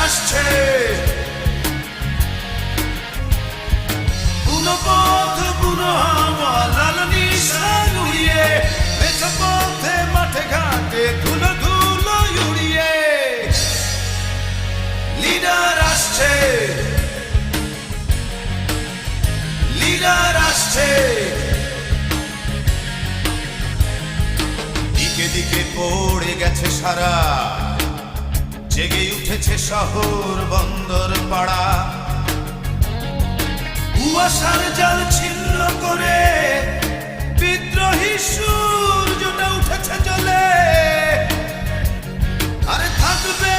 আসছে, বুনো পথ বুনো হাওয়া লাল নিশান উড়িয়ে, মেছো পথে মাঠে ঘাটে ধুলো ধুলো উড়িয়ে। লিডার আসছে, লিডার আসছে, দিকে দিকে পড়ে গেছে সারা, জেগে উঠেছে শহর বন্দর পাড়া। কুয়াশার জাল ছিন্ন করে বিদ্রোহী সূর্যটা উঠেছে জ্বলে, আরে থাকবে